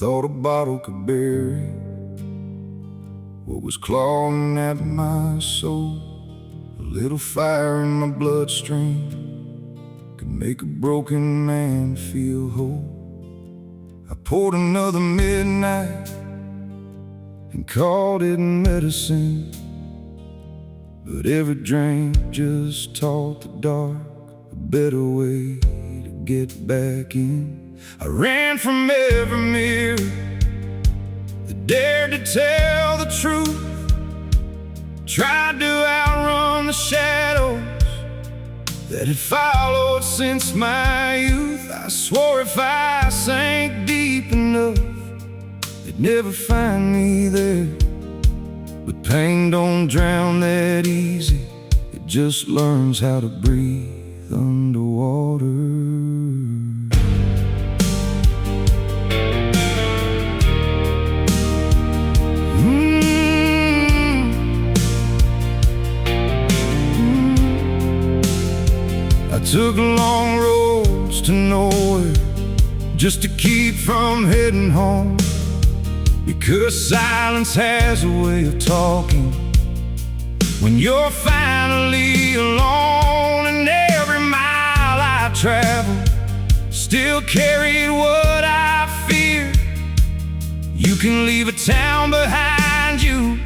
thought a bottle could bury what was clawing at my soul. A little fire in my bloodstream could make a broken man feel whole. I poured another midnight and called it medicine, but every drink just taught the dark a better way to get back in. I ran from every mirror that dared to tell the truth, tried to outrun the shadows that had followed since my youth. I swore if I sank deep enough, they'd never find me there. But pain don't drown that easy, it just learns how to breathe underwater. I took long roads to nowhere just to keep from heading home, because silence has a way of talking when you're finally alone. And every mile I traveled still carried what I feared. You can leave a town behind you,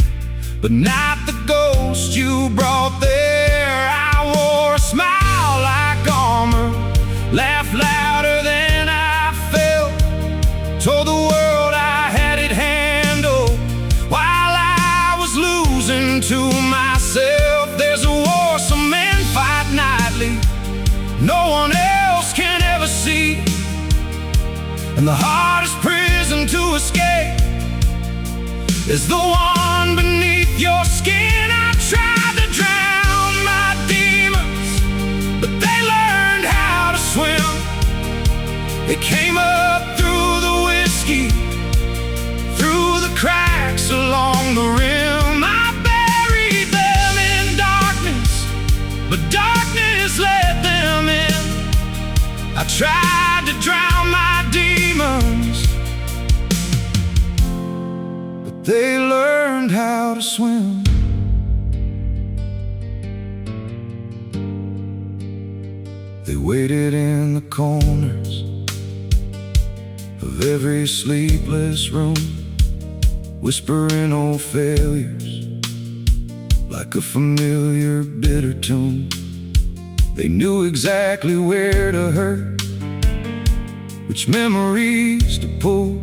but not the ghost you brought there. I wore a smile like armor, laughed louder than I felt, told the world I had it handled while I was losing to myself. There's a war some men fight nightly, no one else can ever see, and the hardest prison to escape is the one beneath your skin. I tried to drown my demons, but they learned how to swim. They came up through the whiskey, through the cracks along the rim. I buried them in darkness, but darkness let them in. I tried to drown my demons, but they learned how to swim. They waited in the corners of every sleepless room, whispering old failures like a familiar bitter tune. They knew exactly where to hurt, which memories to pull,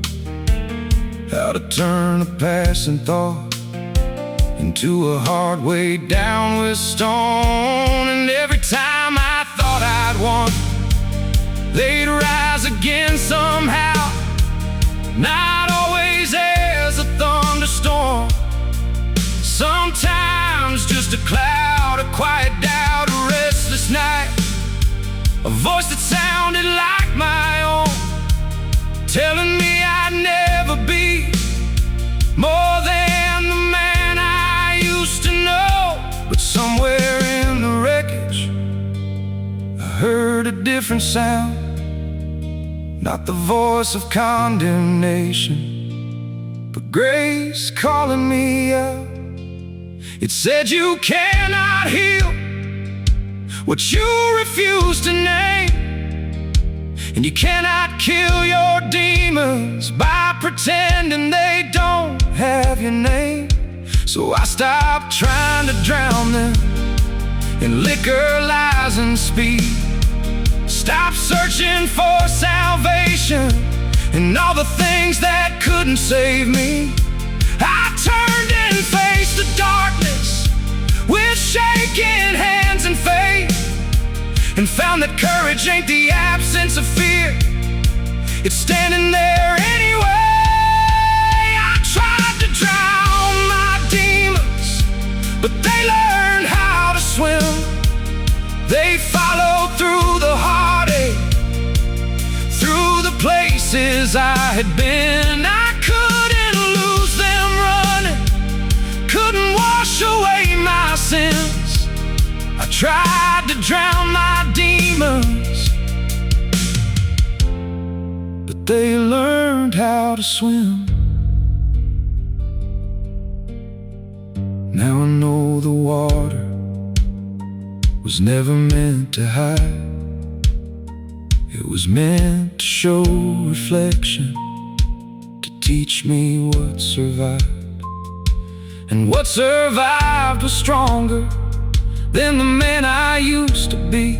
how to turn a passing thought into a heart weighed down with stone. And every time I thought I'd won, they'd rise again somehow, not always as a thunderstorm, sometimes just a cloud, a quiet doubt, a restless night, a voice that sounded like my own, telling me I'd never be more than the man I used to know. But somewhere in the wreckage I heard a different sound, not the voice of condemnation, but grace calling me out. It said you cannot heal what you refuse to name, and you cannot kill your demons by pretending they don't have your name. So I stopped trying to drown them in liquor, lies, and speed. Stop searching for salvation and all the things that couldn't save me. I turned and faced the darkness with shaking hands and faith, and found that courage ain't the absence of fear, it's standing there anyway. I tried to drown my demons, but they learned how to swim. They followed through the heartache, through the places I had been. I couldn't lose them running, couldn't wash away my sins. I tried to drown my demons, but they learned how to swim. Now I know the water was never meant to hide. It was meant to show reflection, to teach me what survived. And what survived was stronger than the man I used to be.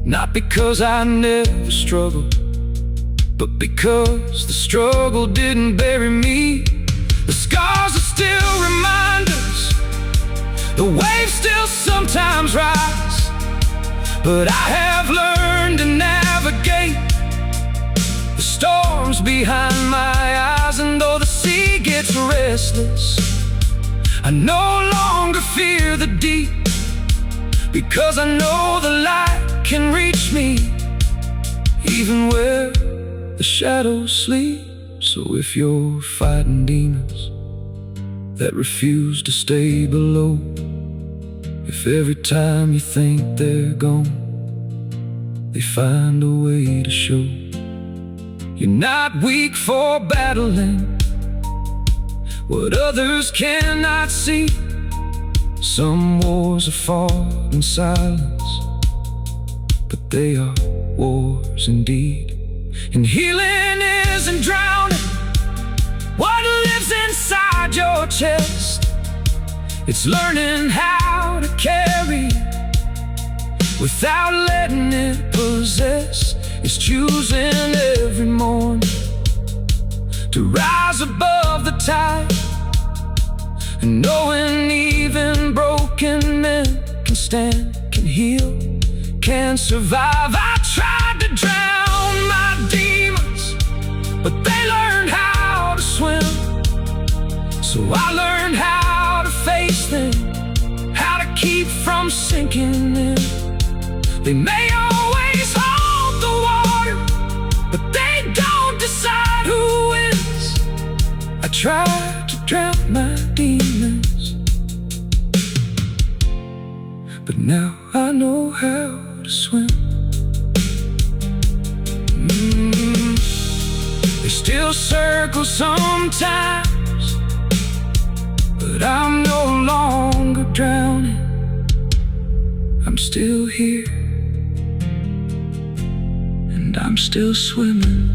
Not because I never struggled, but because the struggle didn't bury me. The scars are still reminders, the waves still sometimes rise, but I have learned to navigate the storms behind my eyes. And though the sea gets restless, I no longer fear the deep, because I know the light can reach me, even where the shadows sleep. So if you're fighting demons that refuse to stay below, if every time you think they're gone, they find a way to show you're not weak for battling what others cannot see. Some wars are fought in silence, but they are wars indeed. And healing isn't drowning what lives inside your chest. It's learning how to carry without letting it possess. It's choosing every morning to rise above the tide, and knowing even broken men can stand, can heal, can survive. I tried to drown my demons, but they learned how to swim. So I learned how to face them, how to keep from sinking in. They may always hold the water, but they don't decide who wins. I tried to drown my demons, but now I know how to swim. They still circle sometimes, but I'm no longer drowning. I'm still here, and I'm still swimming.